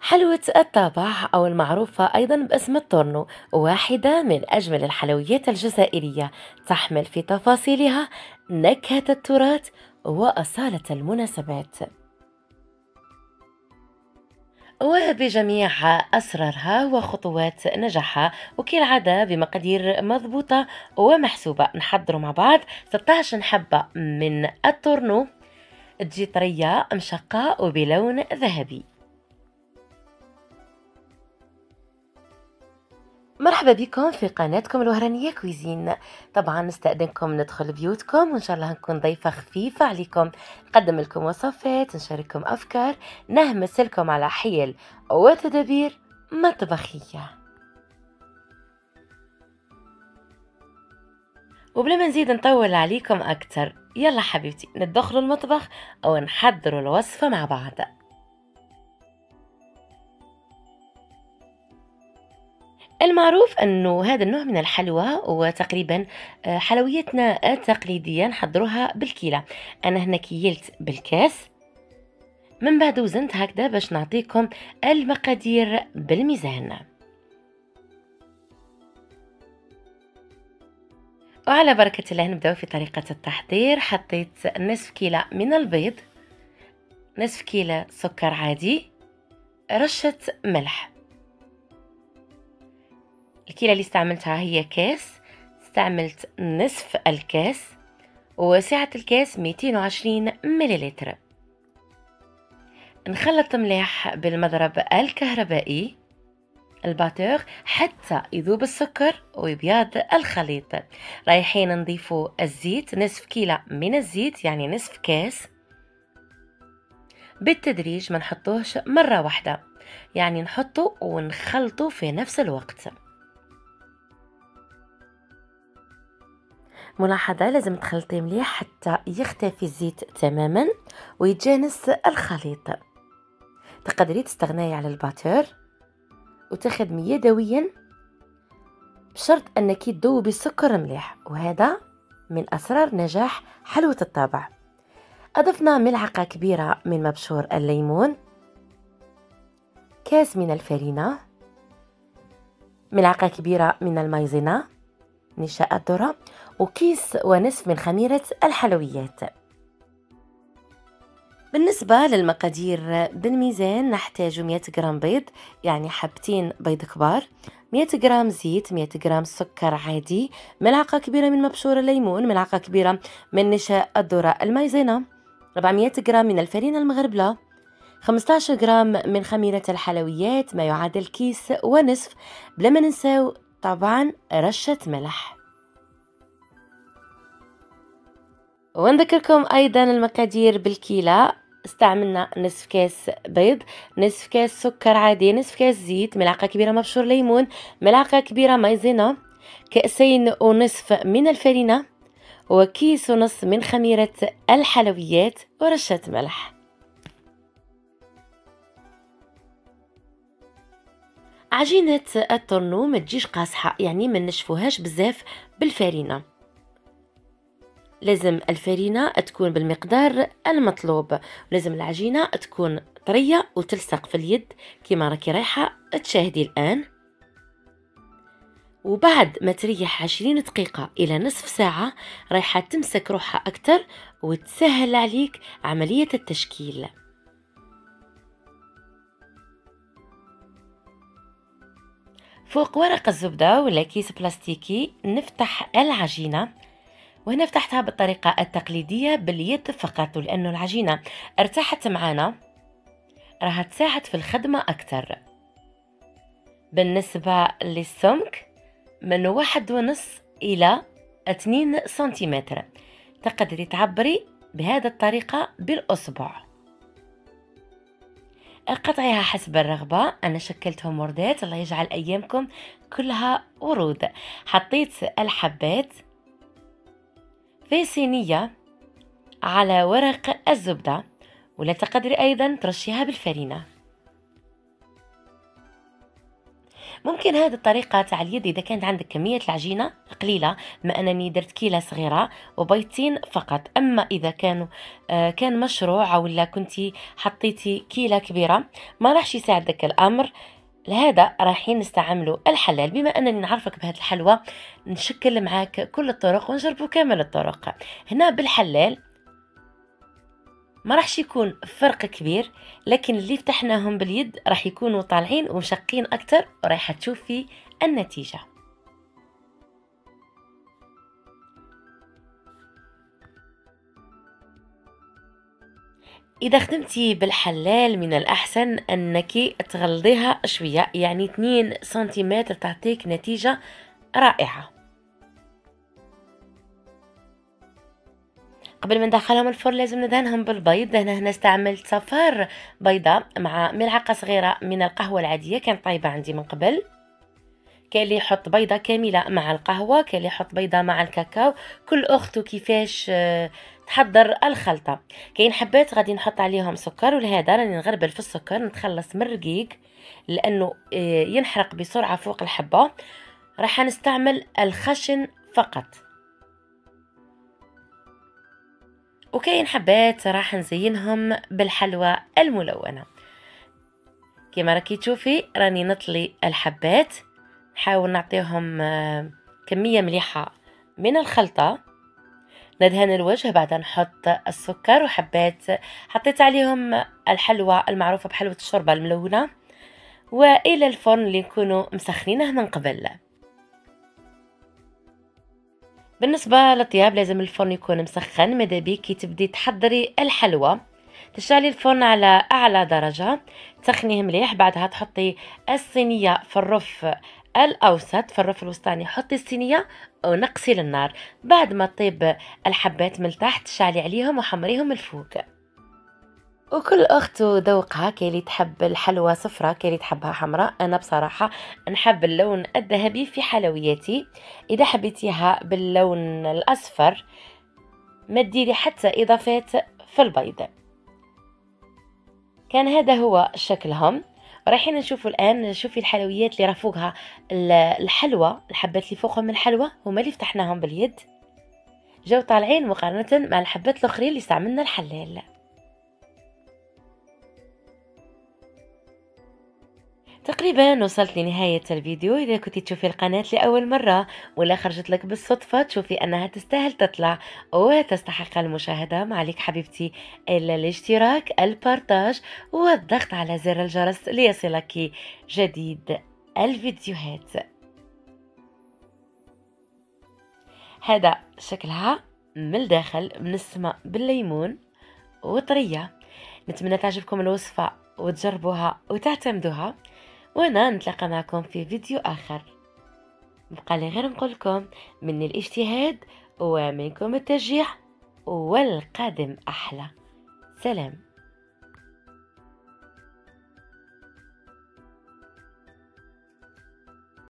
حلوى الطابع أو المعروفة أيضا باسم التورنو واحدة من أجمل الحلويات الجزائرية، تحمل في تفاصيلها نكهة التراث وأصالة المناسبات وبجميع أسرارها وخطوات نجاحها، وكالعادة بمقادير مضبوطة ومحسوبة. نحضر مع بعض 16 حبة من التورنو، تجي طرية مشقة وبلون ذهبي. مرحبا بكم في قناتكم الوهرانية كويزين. طبعا نستأذنكم ندخل بيوتكم وإن شاء الله نكون ضيفة خفيفة عليكم، نقدم لكم وصفات، نشارككم أفكار، نهمس لكم على حيل وتدابير مطبخية. وبلا ما نزيد نطول عليكم أكتر، يلا حبيبتي ندخلوا المطبخ ونحضروا الوصفة مع بعض. المعروف أنه هذا النوع من الحلوى وتقريبا حلويتنا التقليدية نحضروها بالكيلة. أنا هنا كيلت بالكاس، من بعد وزنت هكذا باش نعطيكم المقادير بالميزان. وعلى بركة الله نبدأ في طريقة التحضير. حطيت نصف كيلة من البيض، نصف كيلة سكر عادي، رشة ملح. الكيلة اللي استعملتها هي كاس، استعملت نصف الكاس، وسعة الكاس 220 مليلتر. نخلط مليح بالمضرب الكهربائي الباتور حتى يذوب السكر ويبيض الخليط. رايحين نضيفوا الزيت، نصف كيلة من الزيت يعني نصف كاس، بالتدريج ما نحطوهش مرة واحدة، يعني نحطه ونخلطه في نفس الوقت. ملاحظة لازم تخلطي مليح حتى يختفي الزيت تماما ويتجانس الخليط. تقدري تستغناي على الباتور وتخدمي يدويا بشرط انك تذوبي السكر مليح، وهذا من اسرار نجاح حلوة الطابع. اضفنا ملعقة كبيرة من مبشور الليمون، كاس من الفرينة، ملعقة كبيرة من المايزينا نشاء الذرة، وكيس ونصف من خميرة الحلويات. بالنسبة للمقادير بالميزان نحتاج 100 جرام بيض، يعني حبتين بيض كبار، 100 جرام زيت، 100 جرام سكر عادي، ملعقة كبيرة من مبشور الليمون، ملعقة كبيرة من نشاء الذرة المايزينا، 400 جرام من الفرينة المغربلة، 15 جرام من خميرة الحلويات ما يعادل كيس ونصف، بلا ما ننساو طبعا رشة ملح. ونذكركم أيضا المقادير بالكيلة. استعملنا نصف كاس بيض، نصف كاس سكر عادي، نصف كاس زيت، ملعقة كبيرة مبشور ليمون، ملعقة كبيرة مايزينا، كأسين ونصف من الفرينة، وكيس ونصف من خميرة الحلويات، ورشة ملح. عجينة التورنو ما تجيش قاصحة، يعني ما نشفوهاش بزاف بالفرينة، لازم الفرينة تكون بالمقدار المطلوب، ولازم العجينة تكون طرية وتلصق في اليد كما راكي رايحة تشاهدي الآن. وبعد ما تريح 20 دقيقة إلى نصف ساعة رايحة تمسك روحها أكتر وتسهل عليك عملية التشكيل. فوق ورق الزبدة ولا كيس بلاستيكي نفتح العجينة، وهنا فتحتها بالطريقة التقليدية باليد فقط، لأنه العجينة ارتاحت معانا راح تساعد في الخدمة أكتر. بالنسبة للسمك من 1.5 إلى 2 سنتيمتر، تقدري تعبري بهذه الطريقة بالأصبع. قطعيها حسب الرغبة، أنا شكلتهم وردات، الله يجعل أيامكم كلها ورود. حطيت الحبات في صينية على ورق الزبدة، ولا تقدري أيضا ترشيها بالفرينة. ممكن هذه الطريقة تاع اليد إذا كانت عندك كمية العجينة قليلة، بما أنني درت كيلة صغيرة وبيضتين فقط. أما إذا كان مشروع ولا كنتي حطيتي كيلة كبيرة ما راحش يساعدك الأمر. لهذا رايحين نستعملوا الحلال. بما أنني نعرفك بهذه الحلوى نشكل معاك كل الطرق ونجربوا كامل الطرق. هنا بالحلال ما راحش يكون فرق كبير، لكن اللي فتحناهم باليد راح يكونوا طالعين ومشقين أكتر، ورايحة تشوفي النتيجة. إذا خدمتي بالحلال من الأحسن أنك تغلظيها شوية، يعني 2 سنتيمتر تعطيك نتيجة رائعة. قبل ما ندخلهم الفرن لازم ندهنهم بالبيض. هنا استعملت صفار بيضة مع ملعقة صغيرة من القهوة العادية كانت طيبة عندي من قبل. كاين اللي يحط بيضة كاملة مع القهوة، كاين اللي يحط بيضة مع الكاكاو، كل أخت وكيفاش تحضر الخلطة. كاين حبات غادي نحط عليهم سكر، ولهذا راني نغربل في السكر نتخلص من الرقيق لأنه ينحرق بسرعة فوق الحبة. راح نستعمل الخشن فقط. وكاين حبات راح نزينهم بالحلوى الملونة. كما راكي تشوفي راني نطلي الحبات، نحاول نعطيهم كمية مليحة من الخلطة. ندهن الوجه، بعد نحط السكر وحبات حطيت عليهم الحلوى المعروفة بحلوى الشوربة الملونة، وإلى الفرن اللي نكونوا مسخنينه من قبل. بالنسبة للطياب لازم الفرن يكون مسخن. ماذا بيك كي تبدي تحضري الحلوى تشعلي الفرن على أعلى درجة، تسخنيه مليح. بعدها تحطي الصينية في الرف الأوسط، في الرف الوسطاني حطي الصينية ونقصي للنار. بعد ما طيب الحبات من تحت شعلي عليهم وحمريهم الفوق. وكل أخت ذوقها، كاين اللي تحب الحلوى صفرة، كاين اللي تحبها حمراء. أنا بصراحة نحب اللون الذهبي في حلوياتي. إذا حبيتيها باللون الأصفر ما تديري حتى إضافات في البيض. كان هذا هو شكلهم. رايحين نشوفوا الآن، شوفي الحلويات اللي رافوقها الحلوى، الحبات اللي فوقهم الحلوى هما اللي فتحناهم باليد، جاو طالعين مقارنة مع الحبات الأخرين اللي استعملنا الحلال. تقريبا وصلت لنهاية الفيديو. إذا كنت تشوفي القناة لأول مرة ولا خرجت لك بالصدفة تشوفي أنها تستاهل تطلع وتستحق المشاهدة، ما عليك حبيبتي إلا الاشتراك، البارتاج، والضغط على زر الجرس ليصلك جديد الفيديوهات. هذا شكلها من الداخل من السماء بالليمون وطرية. نتمنى تعجبكم الوصفة وتجربوها وتعتمدوها، وانا نتلاقى معكم في فيديو اخر. بقى لي غير نقولكم مني الاجتهاد ومنكم التشجيع، والقادم احلى. سلام.